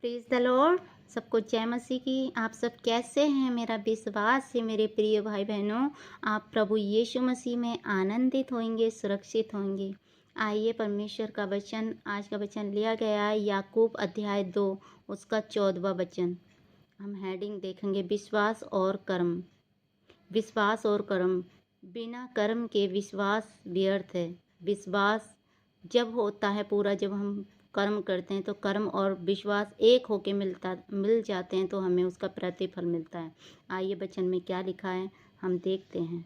Praise the Lord. सबको जय मसीह की। आप सब कैसे हैं? मेरा विश्वास है मेरे प्रिय भाई बहनों, आप प्रभु यीशु मसीह में आनंदित होंगे, सुरक्षित होंगे। आइए परमेश्वर का वचन, आज का वचन लिया गया है याकूब अध्याय 2 उसका 14वां वचन। हम हेडिंग देखेंगे विश्वास और कर्म। विश्वास और कर्म, बिना कर्म के विश्वास व्यर्थ है। विश्वास जब होता है पूरा, जब हम कर्म करते हैं तो कर्म और विश्वास एक होके मिल जाते हैं तो हमें उसका प्रतिफल मिलता है। आइए वचन में क्या लिखा है हम देखते हैं।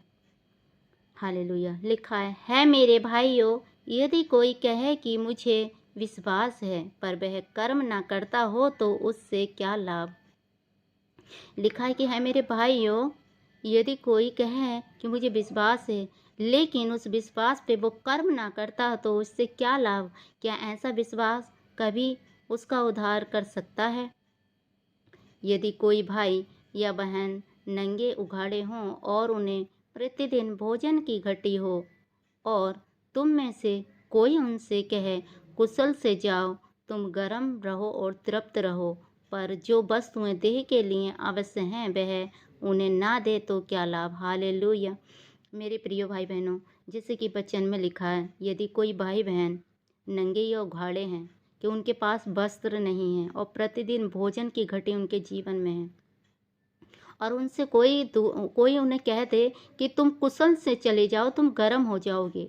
हालेलुया। लिखा है मेरे भाइयों, यदि कोई कहे कि मुझे विश्वास है पर वह कर्म ना करता हो तो उससे क्या लाभ। लिखा है कि है मेरे भाइयों, यदि कोई कहे कि मुझे विश्वास है लेकिन उस विश्वास पे वो कर्म ना करता तो उससे क्या लाभ। क्या ऐसा विश्वास कभी उसका उद्धार कर सकता है? यदि कोई भाई या बहन नंगे उघाड़े हों और उन्हें प्रतिदिन भोजन की घटी हो और तुम में से कोई उनसे कहे कुशल से जाओ, तुम गर्म रहो और तृप्त रहो, पर जो वस्तुएं देह के लिए अवश्य हैं वह उन्हें ना दे तो क्या लाभ। हालेलुया। मेरे प्रिय भाई बहनों, जैसे कि वचन में लिखा है, यदि कोई भाई बहन नंगे या उघाड़े हैं कि उनके पास वस्त्र नहीं है और प्रतिदिन भोजन की घटी उनके जीवन में है और उनसे कोई उन्हें कह दे कि तुम कुशल से चले जाओ, तुम गर्म हो जाओगे,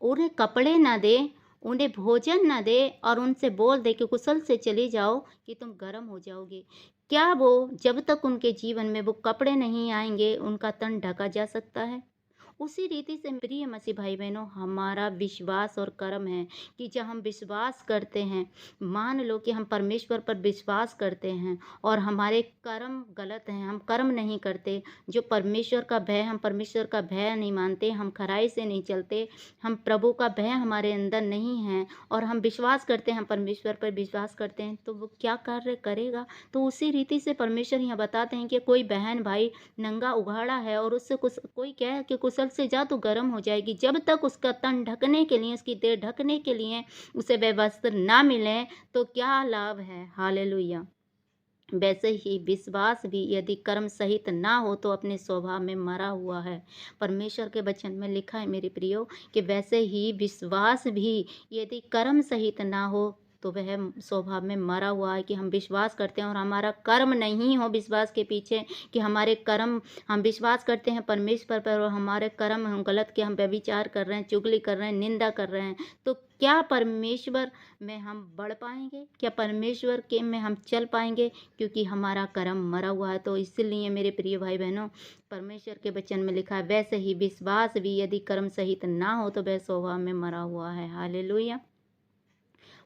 उन्हें कपड़े ना दे, उन्हें भोजन ना दे और उनसे बोल दे कि कुशल से चले जाओ कि तुम गर्म हो जाओगे, क्या वो जब तक उनके जीवन में वो कपड़े नहीं आएंगे उनका तन ढका जा सकता है? उसी रीति से प्रिय मसीह भाई बहनों, हमारा विश्वास और कर्म है कि जब हम विश्वास करते हैं, मान लो कि हम परमेश्वर पर विश्वास करते हैं और हमारे कर्म गलत हैं, हम कर्म नहीं करते, जो परमेश्वर का भय, हम परमेश्वर का भय नहीं मानते, हम खराई से नहीं चलते, हम प्रभु का भय हमारे अंदर नहीं है और हम विश्वास करते हैं, हम परमेश्वर पर विश्वास करते हैं, तो वो क्या कार्य करेगा। तो उसी रीति से परमेश्वर यहाँ बताते हैं कि कोई बहन भाई नंगा उघाड़ा है और उससे कोई कहे कि कुशल से जा तो गर्म हो जाएगी, जब तक उसका तन ढकने के लिए, उसकी देह ढकने के लिए उसे वे वस्त्र ना मिले तो क्या लाभ है। हालेलुया। वैसे ही विश्वास भी यदि कर्म सहित ना हो तो अपने स्वभाव में मरा हुआ है। परमेश्वर के वचन में लिखा है मेरे प्रियो कि वैसे ही विश्वास भी यदि कर्म सहित ना हो तो वह स्वभाव में मरा हुआ है, कि हम विश्वास करते हैं और हमारा कर्म नहीं हो विश्वास के पीछे, कि हमारे कर्म, हम विश्वास करते हैं परमेश्वर पर और हमारे कर्म हम गलत, के हम व्यभिचार कर रहे हैं, चुगली कर रहे हैं, निंदा कर रहे हैं, तो क्या परमेश्वर में हम बढ़ पाएंगे? क्या परमेश्वर के में हम चल पाएंगे? क्योंकि हमारा कर्म मरा हुआ है। तो इसलिए मेरे प्रिय भाई बहनों, परमेश्वर के वचन में लिखा है वैसे ही विश्वास भी यदि कर्म सहित ना हो तो वह स्वभाव में मरा हुआ है। हालेलुया।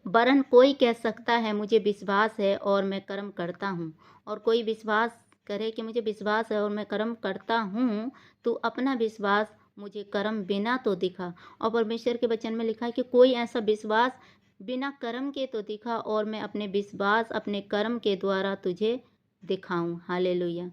वरन कोई कह सकता है मुझे विश्वास है और मैं कर्म करता हूँ, और कोई विश्वास करे कि मुझे विश्वास है और मैं कर्म करता हूँ, तो अपना विश्वास मुझे कर्म बिना तो दिखा। और परमेश्वर के वचन में लिखा है कि कोई ऐसा विश्वास बिना कर्म के तो दिखा और मैं अपने विश्वास अपने कर्म के द्वारा तुझे दिखाऊं। हालेलुया।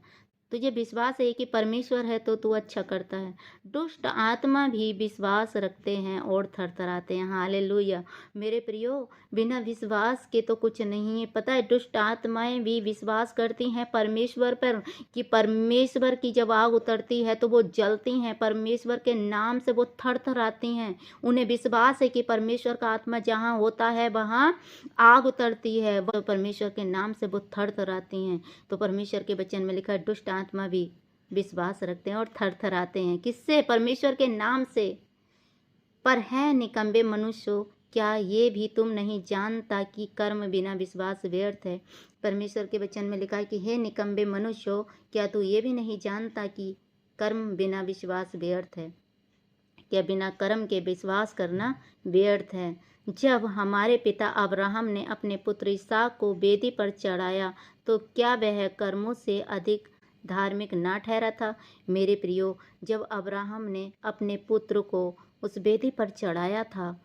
तुझे विश्वास है कि परमेश्वर है तो तू अच्छा करता है। दुष्ट आत्मा भी विश्वास रखते हैं और थरथराते हैं। हालेलुया। मेरे प्रियो, बिना विश्वास के तो कुछ नहीं है। पता है, दुष्ट आत्माएं भी विश्वास करती हैं परमेश्वर पर, कि परमेश्वर की जब आग उतरती है तो वो जलती हैं, परमेश्वर के नाम से वो थरथराती हैं। उन्हें विश्वास है कि परमेश्वर का आत्मा जहाँ होता है वहाँ आग उतरती है, वो परमेश्वर के नाम से वो थरथराती हैं। तो परमेश्वर के वचन में लिखा है दुष्ट आत्मा भी विश्वास रखते हैं और थरथराते हैं। किससे? परमेश्वर के नाम से। पर है निकम्बे मनुष्यों, क्या ये भी तुम नहीं जानता कि कर्म बिना विश्वास व्यर्थ है। परमेश्वर के वचन में लिखा है कि हे निकम्बे मनुष्यों, क्या तू ये भी नहीं जानता कि कर्म बिना विश्वास व्यर्थ है। क्या बिना कर्म के विश्वास करना व्यर्थ है। जब हमारे पिता अब्राहम ने अपने पुत्र इसहाक को वेदी पर चढ़ाया तो क्या वह कर्मों से अधिक धार्मिक ना ठहरा था। मेरे प्रियो, जब अब्राहम ने अपने पुत्र को उस वेदी पर चढ़ाया था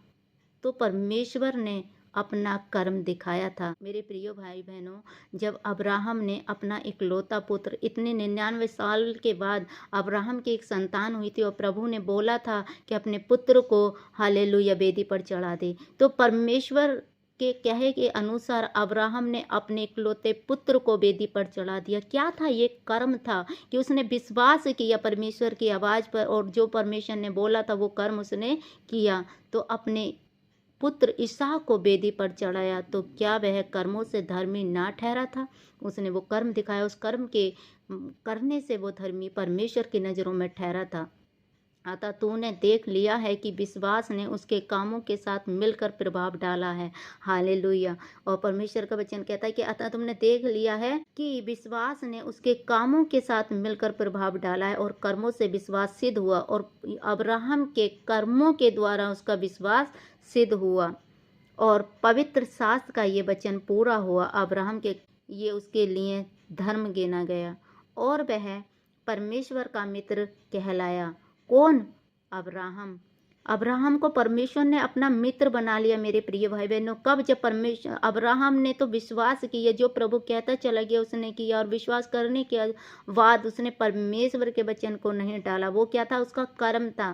तो परमेश्वर ने अपना कर्म दिखाया था। मेरे प्रियो भाई बहनों, जब अब्राहम ने अपना इकलौता पुत्र, इतने 99 साल के बाद अब्राहम की एक संतान हुई थी और प्रभु ने बोला था कि अपने पुत्र को हालेलुया वेदी पर चढ़ा दे, तो परमेश्वर के कहे के अनुसार अब्राहम ने अपने इकलौते पुत्र को वेदी पर चढ़ा दिया। क्या था? ये कर्म था कि उसने विश्वास किया परमेश्वर की आवाज़ पर, और जो परमेश्वर ने बोला था वो कर्म उसने किया। तो अपने पुत्र इसहाक को वेदी पर चढ़ाया। तो क्या वह कर्मों से धर्मी ना ठहरा था? उसने वो कर्म दिखाया, उस कर्म के करने से वो धर्मी परमेश्वर की नज़रों में ठहरा था। अतः तूने देख लिया है कि विश्वास ने उसके कामों के साथ मिलकर प्रभाव डाला है। हालेलुया। और परमेश्वर का वचन कहता है कि अतः तुमने देख लिया है कि विश्वास ने उसके कामों के साथ मिलकर प्रभाव डाला है, और कर्मों से विश्वास सिद्ध हुआ, और अब्राहम के कर्मों के द्वारा उसका विश्वास सिद्ध हुआ, और पवित्र शास्त्र का ये वचन पूरा हुआ। अब्राहम के ये उसके लिए धर्म गिना गया, और वह परमेश्वर का मित्र कहलाया। कौन? अब्राहम। अब्राहम को परमेश्वर ने अपना मित्र बना लिया मेरे प्रिय भाई बहनों। कब? जब परमेश्वर, अब्राहम ने तो विश्वास किया, जो प्रभु कहता चला गया उसने किया, और विश्वास करने के बाद उसने परमेश्वर के वचन को नहीं टाला। वो क्या था? उसका कर्म था।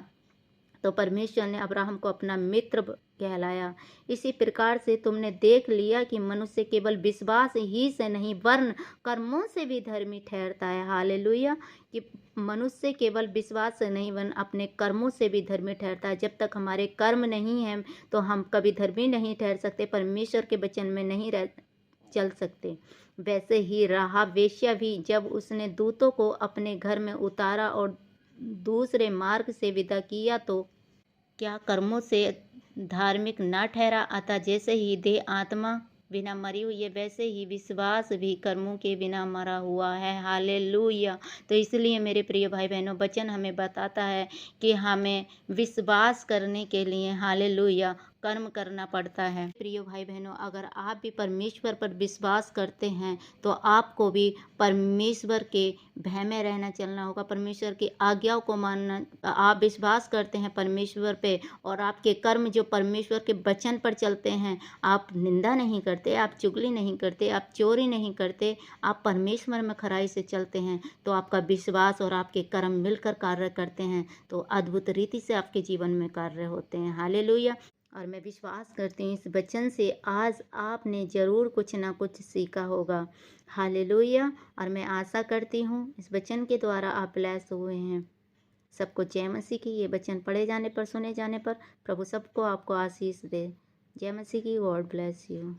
तो परमेश्वर ने अब्राहम को अपना मित्र कहलाया। इसी प्रकार से तुमने देख लिया कि मनुष्य केवल विश्वास ही से नहीं वरन कर्मों से भी धर्मी ठहरता है। हालेलुया। कि मनुष्य केवल विश्वास से नहीं वरन अपने कर्मों से भी धर्मी ठहरता है। जब तक हमारे कर्म नहीं हैं तो हम कभी धर्मी नहीं ठहर सकते, परमेश्वर के वचन में नहीं रह चल सकते। वैसे ही राहाब वेश्या भी, जब उसने दूतों को अपने घर में उतारा और दूसरे मार्ग से विदा किया, तो क्या कर्मों से धार्मिक न ठहरा? अतः जैसे ही देह आत्मा बिना मरी हुई है, वैसे ही विश्वास भी कर्मों के बिना मरा हुआ है। हालेलुया। तो इसलिए मेरे प्रिय भाई बहनों, वचन हमें बताता है कि हमें विश्वास करने के लिए, हालेलुया, कर्म करना पड़ता है। प्रिय भाई बहनों, अगर आप भी परमेश्वर पर विश्वास करते हैं तो आपको भी परमेश्वर के भय में रहना, चलना होगा, परमेश्वर की आज्ञाओं को मानना। आप विश्वास करते हैं परमेश्वर पे, और आपके कर्म जो परमेश्वर के वचन पर चलते हैं, आप निंदा नहीं करते, आप चुगली नहीं करते, आप चोरी नहीं करते, आप परमेश्वर में खराई से चलते हैं, तो आपका विश्वास और आपके कर्म मिलकर कार्य करते हैं, तो अद्भुत रीति से आपके जीवन में कार्य होते हैं। हालेलुया। और मैं विश्वास करती हूँ इस वचन से आज आपने ज़रूर कुछ ना कुछ सीखा होगा। हालेलुया। और मैं आशा करती हूँ इस वचन के द्वारा आप ब्लेस हुए हैं। सबको जय मसीह की। ये वचन पढ़े जाने पर, सुने जाने पर प्रभु सबको आपको आशीष दे। जय मसीह की। God bless you.